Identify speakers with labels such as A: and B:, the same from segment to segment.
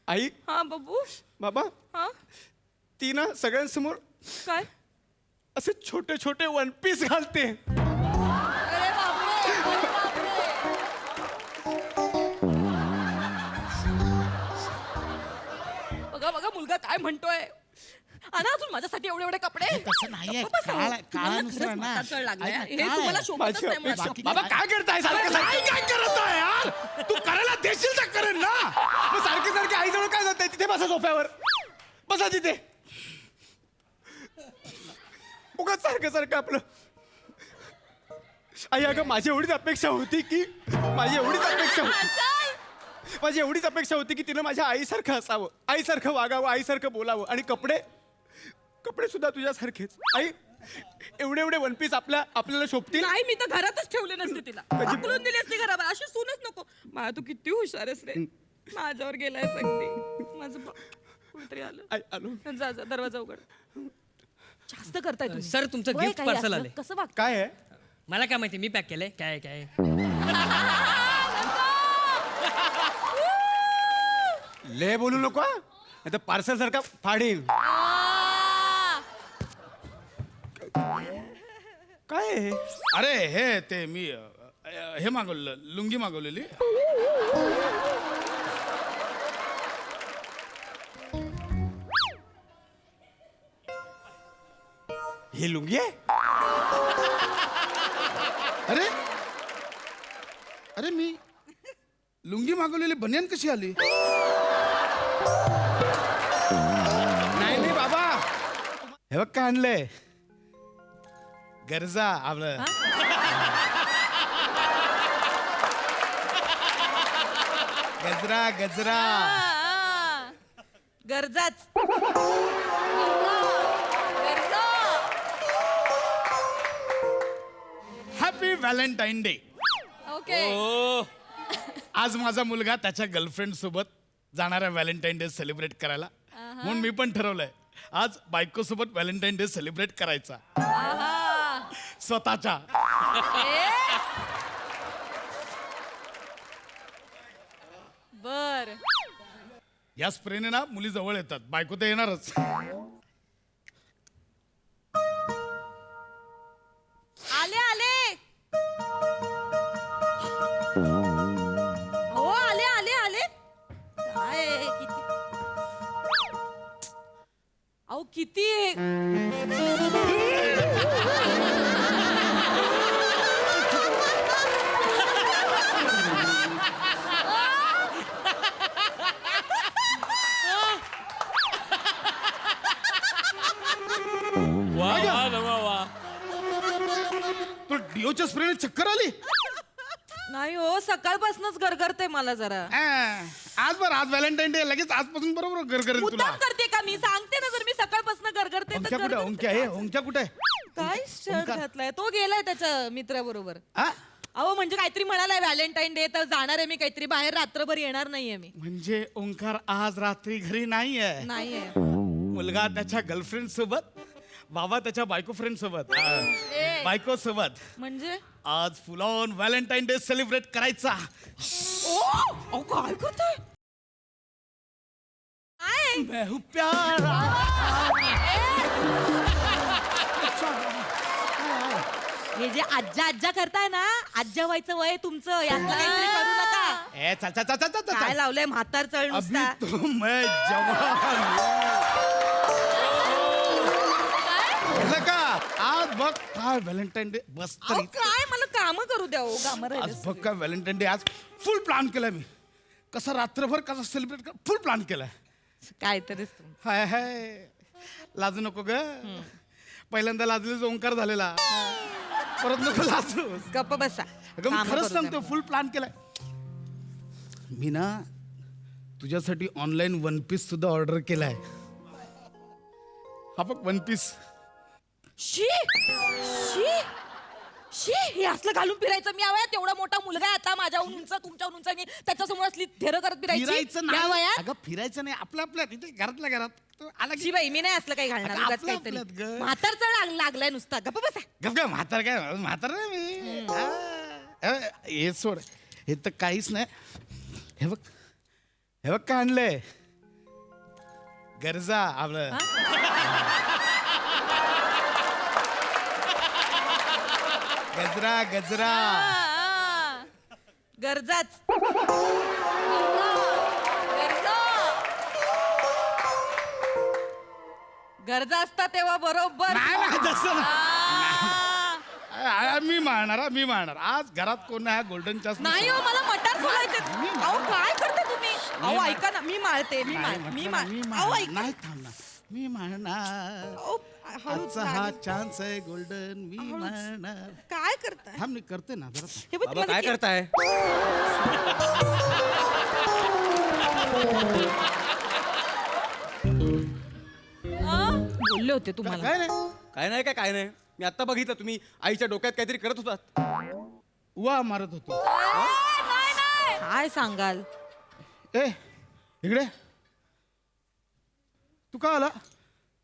A: आई
B: हा बाबू.
A: बाबा
B: हा
A: ती ना सगळ्यांसमोर
B: काय?
A: असे छोटे छोटे वन पीस घालते.
B: अरे बापरे, अरे बापरे. बघा बघा मुलगा काय म्हणतोय. आणा अजून माझ्यासाठी एवढे एवढे कपडे.
C: तसं नाहीये.
B: गप्प बसा.
C: काळानुसार
B: तुम्हाला
C: ना.
B: खरंच म्हातारचळ लागलंय.
C: ऐक ना,
B: हे
C: काय
B: तुम्हाला
C: आहे?
B: शोभतच
A: माझी
B: नाही मुळात.
A: अपेक्षा-
C: बाकी
A: बाबा काय करताय सारखं
C: काय
A: काय करत आहे यार. तू करायला देशील तर करेन ना. मग सारखे सारखे आईजवळ काय जात तिथे बसा सोफ्यावर. बसा तिथे. उगाच सारखं सारखं आपलं. आई अगं माझी एवढीच अपेक्षा होती की माझी एवढीच अपेक्षा होती की तिनं माझ्या आईसारखं असावं, आईसारखं वागावं, आईसारखं बोलावं. आणि कपडे सुद्धा तुझ्यासारखेच. आई एवढे एवढे वन पीस आपल्याला शोभतील.
B: नाही मी तर घरातच ठेवले नसते तिला. ढकलून दिली असती घराबाहेर. अशी सूनच नको. मला तू किती हुशार आहेस रे. माझ्यावर गेलाय अगदी. माझं कुठेतरी आलं.
A: आई आलो.
B: जा जा दरवाजा उघड. जास्त करताय तुम्ही.
D: सर, तुमचं
B: वय
D: gift
B: काही
D: parcel
B: असलं.
D: आलंय.
B: कसं वाग
A: काय आहे.
D: मला काय माहिती, मी पॅक केलंय. काय काय
A: ले बोलू नको हा. नाही तर पार्सल सारखा फाडील. काय आहे?
C: अरे हे ते मी हे मागवलं, लुंगी मागवलेली.
A: ही लुंगी आहे.
C: अरे अरे मी लुंगी मागवलेली बनियान कशी आली?
A: नाही बाबा. हे बघ काय आणलंय.
C: गरजा आपलं गजरा गजरा.
B: गरजाच.
C: Happy Valentine day.
B: ओके.
C: आज माझा मुलगा त्याच्या गर्लफ्रेंड सोबत जाणारा व्हॅलेंटाईन डे सेलिब्रेट करायला. म्हणून मी पण ठरवलंय आज बायको सोबत व्हॅलेंटाईन डे सेलिब्रेट करायचा स्वतःच्या.
B: बर.
C: या स्प्रेने ना मुली जवळ येतात, बायको तर येणारच.
B: आले आले. हो आले आले आले. काय किती. अहो किती.
D: वा वा वा वा.
C: तो डिओच्या स्प्रेने चक्कर आली.
B: नाही हो सकाळपासूनच गरगरते मला जरा.
C: आज व्हॅलेंटाईन डे लगेच आजपासून बरोबर गरगरेल तुला.
B: मुद्दाम करते का मी सांगते ना जर मी सकाळपासून गरगरते तर
C: ओंक्या कुठे?
B: गरगरते.
C: ओंक्या आहे. ओंक्या कुठे आहे?
B: काय शर्ट घातलाय तो गेलाय त्याच्या मित्राबरोबर.
C: हा?
B: अहो म्हणजे काहीतरी म्हणालाय व्हॅलेंटाईन डे तर जाणार आहे मी काहीतरी बाहेर रात्रभर येणार नाहीये मी.
C: म्हणजे ओंकार आज रात्री घरी नाहीये.
B: नाहीये.
C: मुलगा त्याच्या गर्लफ्रेंड सोबत, बाबा त्याच्या बायको फ्रेंड सोबत, बायको सोबत
B: म्हणजे
C: आज फुल ऑन व्हॅलेंटाईन डे सेलिब्रेट करायचा.
B: अहो काय करतोय. काय
C: मैं हूं प्यारा.
B: हे जे आज्जा आज्जा करताय ना आज्जा व्हायचं वय तुमचं यातलं काहीतरी करू नका.
C: ए चल चल चल चल चल
B: काय
C: चल.
B: लावलंय म्हातार चळ
C: अभी
B: नुसता.
C: तो मैं जवान. कळलं का? आज बघ काय व्हॅलेंटाईन डे. बस
B: अहो,
C: तरी
B: काय मला काम करू द्या हो काम
C: आज बघ काय व्हॅलेंटाईन डे. आज फुल प्लॅन केलाय मी. कसा रात्रभर कसा सेलिब्रेट कर, फुल प्लॅन केलाय.
B: काहीतरीच
C: हाय हाय लाजू नको ग. पहिल्यांदा लाजलेच ओंकार झालेला. परत नको लाजू.
B: गप्प बसा.
C: अगं मी
B: कामं
C: खरंच
B: करू द्या.
C: सांगतो फुल प्लॅन केलाय मी ना. तुझ्यासाठी ऑनलाईन वन पीस सुद्धा ऑर्डर केलाय. हा बघ वन पीस.
B: शी शी शी हे असलं घालून फिरायचं मी या वयात. एवढा मोठा मुलगा आहे आता माझ्याहून उंच तुमच्याहून उंच आणि त्याच्यासमोर असली धेर करत फिरायची
C: फिरायचं
B: या
C: नाही.
B: वयात.
C: अगं फिरायचं नाही. आपल्या आपल्या इथे घरातल्या घरात तो आला की
B: शी बाई मी नाही असलं काही घालणार
C: अगं,
B: उगाच
C: आपलं
B: काहीतरी.
C: आपल्यात गं.
B: म्हातार चढ लागलाय नुसता. गप्प बसा.
C: गप काय म्हातार काय म्हातार नाही मी. हे सोड. हे तर काहीच नाही. हे बघ काय आणलंय. गरजा आपलं गजरा गजरा
B: गरजाच गरजा असतात तेव्हा बरोबर
C: नाही नाही तसं नाही.
B: आ.
C: मी मारणार आज घरात कोण आहे गोल्डन चान्स
B: नाही हो मला मटार सोलायचे अहो काय करता तुम्ही अहो ऐका ना मी माळते अहो ऐका
C: नाही थांबणार मी मारणार
B: अहो, हळूच
C: आजचा हा
B: नाही.
C: चान्स आहे गोल्डन मी
B: हळूच.
C: मारणार
B: काय करताय
C: थांब मी करते ना जरा थांब.
B: हे बघ,
A: बाबा
B: माझं
A: काय
B: के-
A: करताय
B: आ? बोलले होते तुम्हाला
C: काय नाही
A: काय नाही मी आता बघितलं तुम्ही आईच्या डोक्यात काहीतरी करत होतात
C: उवा मारत होतो
B: काय सांगाल
C: ए इकडे तू का आला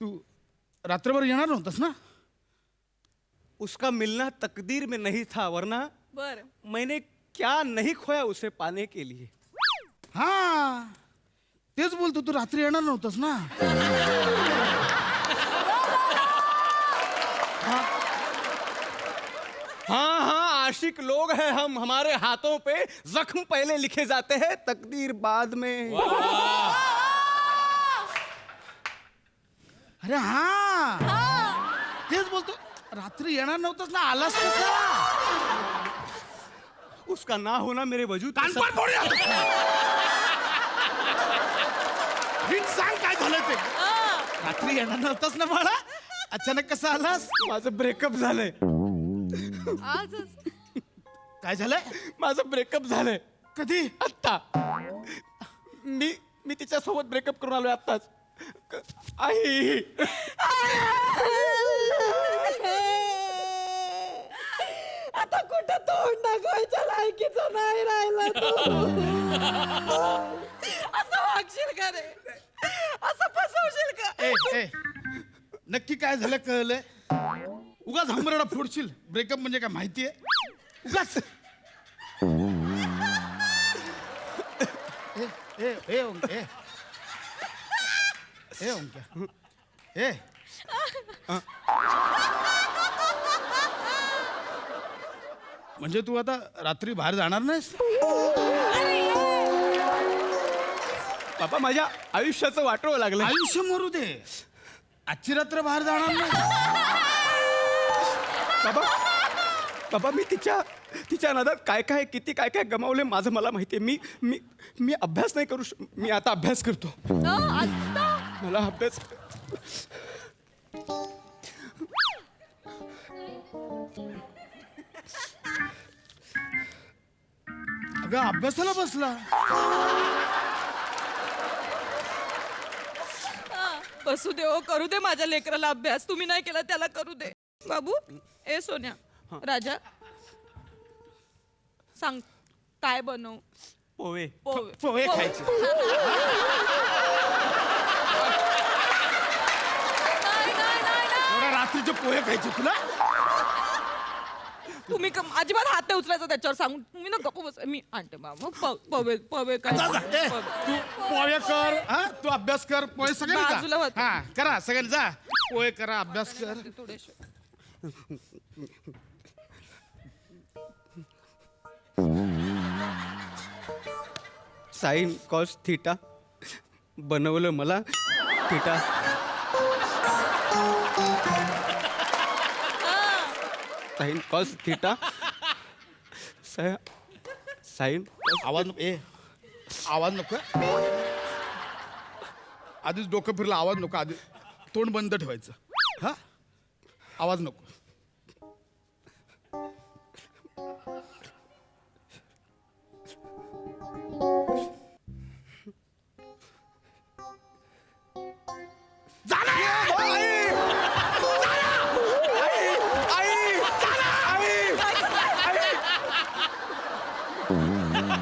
C: तू रात्रभर येणार नव्हतास ना
A: उसका मिलना तकदीर में नहीं था वरना
B: बर
A: मैंने क्या नहीं खोया उसे पाने के लिए
C: हा तेच बोलतो तू रात्री येणार नव्हतास ना
A: हाँ हाँ आशिक लोग हैं हम हमारे हाथों पे जख्म पहले लिखे जाते हैं तकदीर बाद में
C: अरे हा तेच बोलतो रात्री येणार नव्हतास ना आलास कसा
A: उसका ना होना मेरे वजूद का
C: कानपाड फोडूया तू. नीट सांग काय झालं ते रात्री येणार नव्हतास ना बाळा अचानक कसं आलास
A: माझं ब्रेकअप झालंय
B: आजच
C: काय झालंय
A: माझं ब्रेकअप झालंय
C: कधी
A: आत्ता मी तिच्यासोबत ब्रेकअप करून आलोय आत्ताच आई
B: आता कुठं तोंड दाखवायच्या लायकीचा नाही राहिला तू असं वागशील का रे असं फसवशील का
C: ए ए नक्की काय झालं कळलंय उगाच हमरडा फोडशील ब्रेकअप म्हणजे काय माहितीये उगाच ए ए ए ओंक्या ए ओंक्या ए म्हणजे तू आता रात्री बाहेर जाणार नाहीस
A: बाबा माझ्या आयुष्याचं वाटोळं लागलं
C: आयुष्य मरू दे आजची रात्र बाहेर जाणार नाही
A: बाबा मी तिच्या नादात काय किती काय गमावले माझं मला माहितीये मी अभ्यास नाही करू मी आता अभ्यास करतो मला अभ्यास
C: अगं अभ्यासाला बसला
B: बसू दे ओ करू दे माझ्या लेकराला अभ्यास तुम्ही नाही केला त्याला करू दे बाबू ए सोन्या राजा सांग काय बनवू
A: पोहे
B: पोहे
C: पोहे खायचे एवढ्या रात्रीचे पोहे खायचे तुला
B: तुम्ही अजिबात हात नाही उचलायचा त्याच्यावर सांगून तुम्ही ना गप्प बस मी आणते बाबा पवे पवे काय
C: जा, जा. ए, तू पोहे कर हा तू अभ्यास कर पोहे
B: बाजूला
C: सगळे
B: होत.
C: हा करा सगळ्यांनी जा पोहे करा अभ्यास कर
B: थोडेसे
A: साईन कॉस थिटा बनवलं मला theta sine cos theta sine
C: आवाज नको ए आवाज नको आधीच डोकं फिरलं आवाज नको आधी तोंड बंद ठेवायचं हा आवाज नको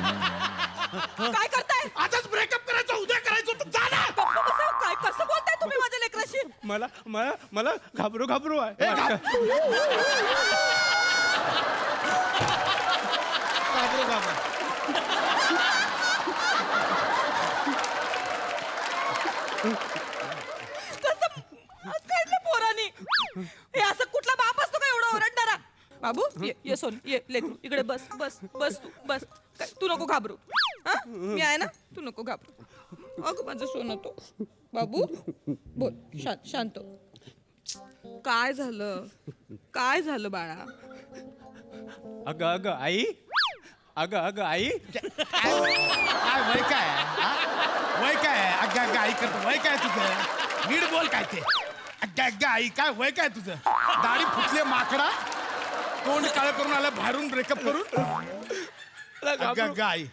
B: काय करताय
C: आजच ब्रेकअप करायचं उद्या करायचं होतं जा ना
B: गप्प बसा. काय कसं बोलताय तुम्ही माझ्या लेकराशी
A: मला घाबरू आहे
C: घाबरू घाबरू
B: बाबू ये सोन ये लेकरू इकडे बस बस बस तू बस तू नको घाबरू हा मी आहे ना तू नको घाबरू अगं माझं सोनं तो बाबू बोल शांत काय झालं बाळा
A: अगं अगं आई अगं आई
C: काय वय काय हा? वय काय अग्गा अग्गा आई करतो वय काय तुझं नीट बोल काय ते अग्गा अग्गा आई काय वय काय तुझं दाढी फुटले माकडा तोंड काळं करून आलं बाहेरून ब्रेकअप करून अग्गा अग्गा आई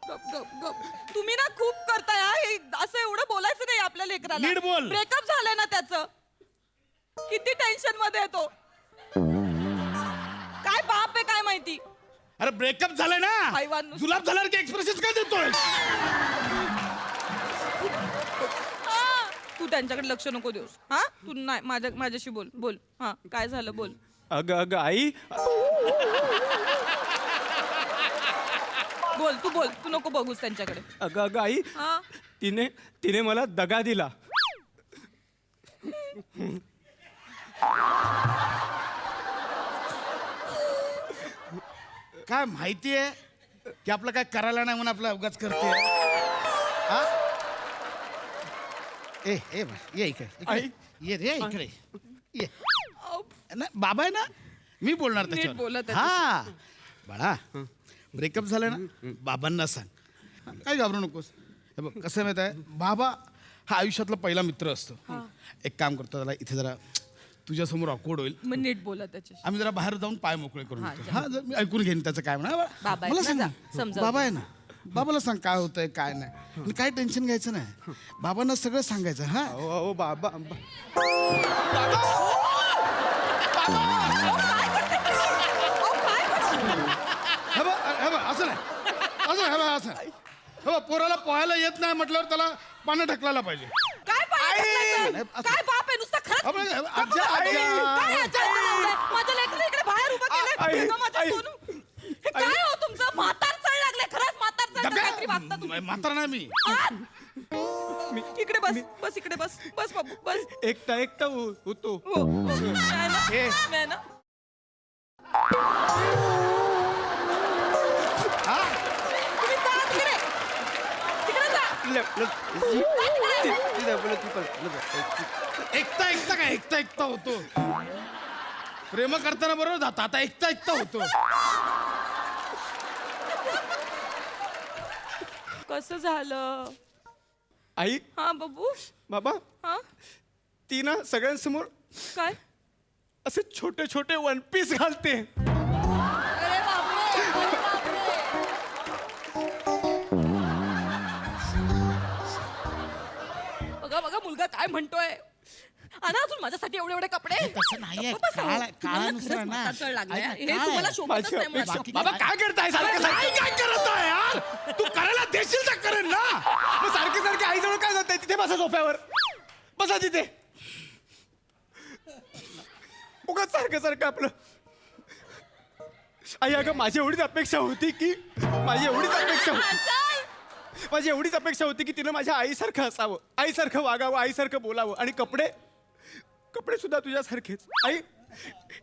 B: गप गप गप तुम्ही ना खूप करताय हा. हे असं एवढं बोलायचं नाही आपल्या लेकराला
C: नीट बोल.
B: ब्रेकअप झालंय ना त्याचं किती टेन्शन मध्ये येतो काय बाप आहे काय माहिती
C: अरे ब्रेकअप झालंय ना
B: हैवान नुसतं.
C: जुलाब झाल्यावर की एक्सप्रेशन काय देतोय
B: हा, तू त्यांच्याकडे लक्ष नको देऊस हा तू नाही माझ्याशी बोल हा काय झालं बोल
A: अगं आई
B: बोल तू नको बघूस त्यांच्याकडे
A: अगं आई
B: हा
A: तिने मला दगा दिला
C: काय माहितीये की आपलं काय करायला नाही म्हणून आपलं अवघाच करते हा? ए बा, ये इकडे
A: आई.
C: ये रे इकडे ये
B: अहो,
C: ना बाबा आहे ना मी बोलणार
B: नीट
C: त्याच्यावर.
B: बोला त्याच्याशी.
C: हा बाळा ब्रेकअप झालं ना बाबांना सांग काय घाबरू नकोस हे बघ कसं माहित आहे बाबा हा आयुष्यातला पहिला मित्र असतो एक काम करतो त्याला इथे जरा तुझ्यासमोर ऑकवर्ड होईल
B: मग नीट बोला त्याच्याशी
C: आम्ही जरा बाहेर जाऊन पाय मोकळे करून
B: हा,
C: येतो.
B: जा.
C: हा जर मी ऐकून घेईन त्याचं काय म्हणा
B: बाबा आहेत
C: मला
B: ना,
C: सांग
B: जा,
C: ना.
B: समजावून
C: बाबा आहे ना बाबाला सांग काय होतंय काय नाही आणि काय टेन्शन घ्यायचं नाही बाबांना सगळं सांगायचं हा
A: अहो बाबा
C: हे बघ, असं नाही असं हे बघ, पोराला पोहायला येत नाही म्हटल्यावर त्याला पाण्यात ढकलायला पाहिजे
B: काय पाहिजे
C: आई!
B: काय बाप आहे नुसतं खरंच
C: अबे, आज्जा,
B: काय
C: आज्जा.
B: आज्जा इकडे लावलंय? माझं लेकरं इकडे बाहेर उभं
A: आई,
B: केलंय माझं
A: आई.
B: सोनू हे काय हो तुमचं म्हातार चढ लागले खरंच म्हातार चढ काहीतरी वागता तुम्ही
C: म्हातारा नाही मी
B: इकडे बस इकडे बस बाबू बस
A: एकटा होतो
B: हो नाही ना?
C: ए.
B: नाही ना?
C: हा?
B: तुम्ही जा तिकडे तिकडे जा
C: एकटा होतो प्रेम करताना बरोबर जाता आता एकटा होतो
B: कसं झालं
A: आई
B: हा बाबू
A: बाबा
B: हा
A: ती ना सगळ्यांसमोर
B: काय
A: असे छोटे छोटे वन पीस घालते
B: अरे बापरे बघा मुलगा काय म्हणतोय आणि अजून माझ्यासाठी एवढे कपडे
C: तसं नाहीये.
B: गप्प बसा.
C: काळा-
B: तुम्हाला
C: काळानुसार
B: खरंच
C: ना.
B: म्हातार चढ लागलाय.
C: ऐक ना,
B: हे
C: काय?
B: तुम्हाला शोभतच
A: माझी
B: नाही मुळात.
C: बाकी-
A: बाबा काय करताय सारखं
C: काय काय करत आहे यार तू करायला देशील तर करेन ना
A: मग सारखे आईजवळ काय जात तिथे बसा सोफ्यावर बसा तिथे उगाच सारखं आपलं आई अगं माझी एवढीच अपेक्षा होती की माझी एवढीच अपेक्षा होती की तिनं माझ्या आईसारखं असावं आईसारखं वागावं आईसारखं बोलावं आणि कपडे सुद्धा तुझ्यासारखेच आई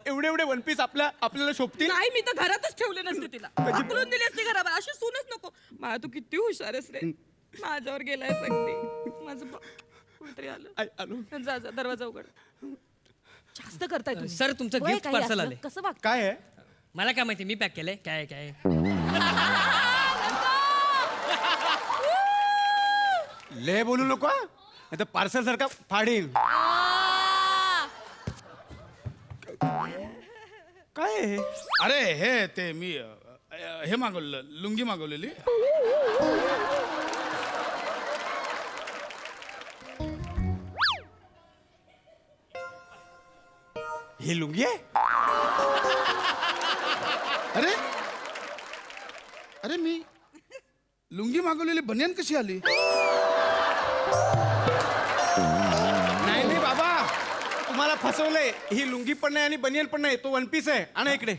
A: एवढे वन पीस आपल्याला शोभतील
B: नाही मी तर घरातच ठेवले नसते तिला ढकलून दिली असती घराबाहेर अशी सूनच नको मला तू किती हुशार आहेस रे माझ्यावर गेलाय अगदी माझं कोणतरी आलं
A: आई आलो
B: जा दरवाजा उघड जास्त करताय तुम्ही
D: सर, तुमचं
B: वय
D: gift
B: काही
D: parcel
B: असलं,
D: आलंय.
B: कसं वागत
A: काय आहे
D: मला काय माहिती मी पॅक केलंय काय
A: ले बोलू नको आता पार्सल सारखा फाडीन काय आहे?
C: अरे हे ते मी हे मागवलं लुंगी मागवलेली
A: ही लुंगी आहे
C: अरे अरे मी लुंगी मागवलेली बनियान कशी आली
A: नाही बाबा तुम्हाला फसवलंय ही लुंगी पण नाही आणि बनियन पण नाही तो वन पीस आहे आणा इकडे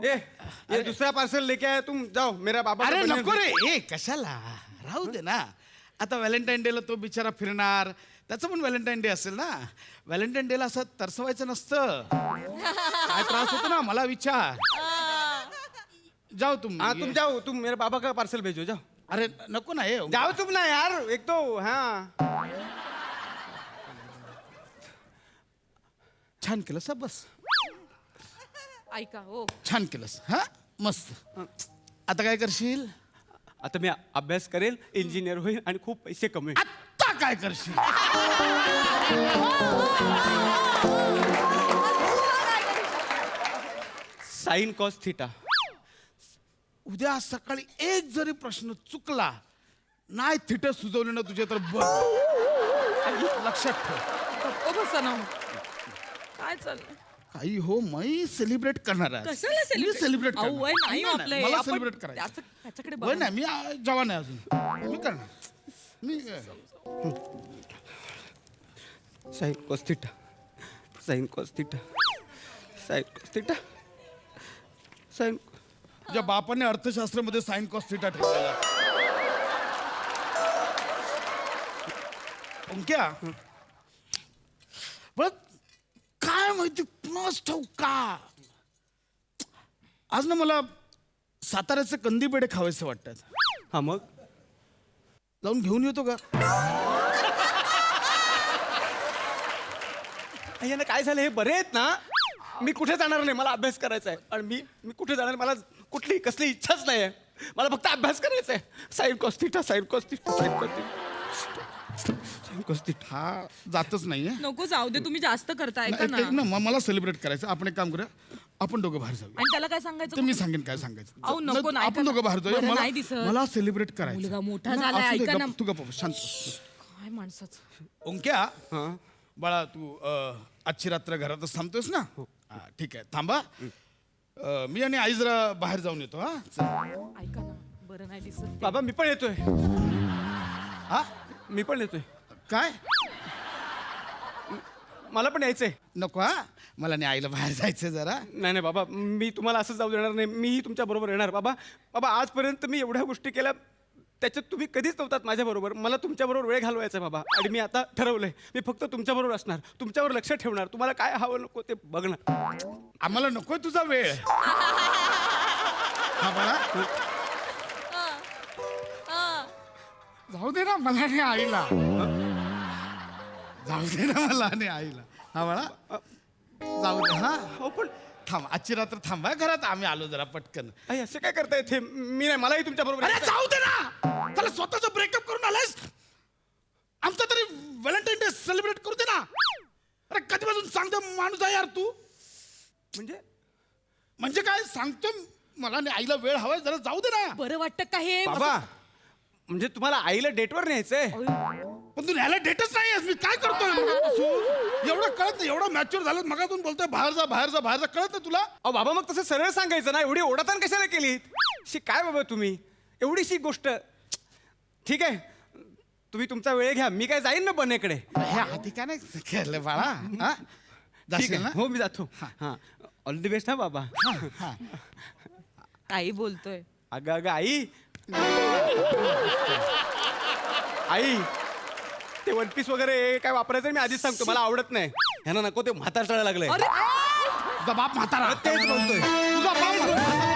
A: ये दुसरा पार्सल लेके आया तुम जाओ मेरा बाबा
C: अरे नको रे ए कशाला राहू दे ना आता व्हॅलेंटाईन डेला तो बिचारा फिरणार, त्याचं पण व्हॅलेंटाईन डे असेल ना. व्हॅलेंटाईन डेला असं तरसवायचं नसतं. काय त्रास होतो ना मला विचार. जाओ तुम.
A: हाँ तुम जाओ, तुम मेरे पापा का पार्सल भेजो, जाओ.
C: अरे नको ना हे.
A: जाओ तुम ना यार, एक तो हाँ.
C: छान केलंस हा, बस
B: ऐका हो
C: छान केलंस हा, मस्त. आता काय करशील?
A: आता मी अभ्यास करेल, इंजिनियर होईल आणि खूप पैसे कमवेल.
C: आता काय करशील?
A: Sign cos theta.
C: उद्या सकाळी एक जरी प्रश्न चुकला नाही, थिटं सुचवली ना तुझे तर बघ. लक्षात ठेव.
B: गप्प बसा ना. काय चाललंय?
C: काही हो, मी सेलिब्रेट करणार आहे.
B: कशाला celebrate?
C: सेलिब्रेट
B: अहो, वय नाही हो आपलं हे.
C: मला
B: आपण
C: सेलिब्रेट करायचं.
B: त्याच्याकडे
C: वय
B: बघा.
C: नाही, मी जवान आहे अजून. मी करणार. मी
A: sine cos theta, sine cos theta, sine cos theta, sine.
C: तुझ्या बापाने अर्थशास्त्रामध्ये साइन कॉस थिटा ठेवलेला. ओंक्या, पण काय माहिती कुणास ठाऊक का आज ना मला साताऱ्याचे कंदी पेढे खावेसे वाटतात.
A: हा मग
C: जाऊन घेऊन येतो का?
A: यांना काय झालं, हे बरे आहेत ना? मी कुठे जाणार नाही, मला अभ्यास करायचा आहे. आणि मी कुठे जाणार, मला कुठली कसली इच्छाच नाही आहे. मला फक्त अभ्यास करायचा आहे. Sign cos theta, sine cos theta, sine cos theta, sine cos theta.
C: हा जातच नाहीये.
B: नको जाऊ दे, तुम्ही जास्त करताय का ना.
C: एक ना मला सेलिब्रेट करायचं. आपण एक काम करूया, आपण दोघं बाहेर जाऊया.
B: आणि त्याला काय सांगायचं?
C: ते मी सांगेन काय सांगायचं.
B: अहो, नको ना, ऐका
C: आपण
B: ना.
C: दोघं बाहेर जाऊया.
B: बरं,
C: मला
B: नाही दिसत.
C: मला सेलिब्रेट करायचं.
B: मुलगा मोठा
C: ना,
B: झालाय,
C: असू दे,
B: ऐका ना.
C: तू गप्प बस, शांत बस.
B: काय माणसाचं.
C: ओंक्या,
A: हा
C: बाळा तू आजची रात्र घरातच थांबतोस ना? हा, ठीक आहे, थांबा. मी आणि आई जरा बाहेर जाऊन येतो. हा चल.
B: ऐका ना, बरं नाही दिसत ते.
A: बाबा, मी पण येतोय.
C: हा
A: मी पण येतोय.
C: काय
A: मला पण यायचंय.
C: नको हा, मला आणि आईला बाहेर जायचं जरा.
A: नाही नाही बाबा, मी तुम्हाला असं जाऊ देणार नाही. मीही तुमच्या बरोबर येणार. बाबा बाबा, आजपर्यंत मी एवढ्या गोष्टी केल्या, त्याच्यात तुम्ही कधीच नव्हतात माझ्याबरोबर. मला तुमच्याबरोबर वेळ घालवायचा आहे बाबा. आणि मी आता ठरवलंय, मी फक्त तुमच्याबरोबर असणार, तुमच्यावर लक्ष ठेवणार, तुम्हाला काय हवं नको ते बघणार.
C: आम्हाला नकोय तुझा वेळ. हा बाळा, जाऊ दे ना मला आणि आईला. जाऊ दे ना मला आणि आईला. हा बाळा, जाऊ दे. हा
A: हो पण
C: थांब, आजची रात्र थांबा घरात. आम्ही आलो जरा पटकन.
A: आई, असं काय करताय ते? मी नाही, मलाही तुमच्या बरोबर
C: अरे जाऊ दे ना, त्याला स्वतःच ब्रेकअप करून आलायस. आमचा तरी व्हॅलेंटाईन डे सेलिब्रेट करू दे ना. अरे कधीपासून सांगतो माणूस आहे यार तू. म्हणजे काय सांगतो, मला आणि आईला वेळ हवाय, जरा जाऊ दे ना.
B: बरं वाटतं का हे?
A: बाबा, म्हणजे तुम्हाला आईला डेटवर न्यायचंय?
C: पण तू न्यायला डेटच नाही आहेस. मी काय करतोय मगापासून? एवढं कळत नाही, एवढं मॅच्युअर झालं मगातून बोलतोय बाहेर जा बाहेर जा बाहेर जा, कळत नाही तुला?
A: अहो बाबा, मग तसं सरळ सांगायचं ना. एवढी ओढाताण कशाला केली? शी काय बाबा तुम्ही, एवढीशी गोष्ट. ठीक आहे, तुम्ही तुमचा वेळ घ्या, मी काय जाईन ना बनेकडे.
C: हे आधी काय नाही केलं बाळा. हा
A: ठीक
C: जाशील
A: आहे,
C: ना?
A: हो मी जातो. हां, ऑल दी बेस्ट हा बाबा.
C: हा.
B: काही बोलतोय.
A: अगं अगं आई, आई ते वन पीस वगैरे काय वापरायचं मी आधीच सांगतो, मला आवडत नाही. ह्यांना नको ते म्हातार लागलंय.
B: अरे
C: तुझा बाप म्हातारा.
A: तेच बोलतोय.
C: तुझा बाप म्हातारा.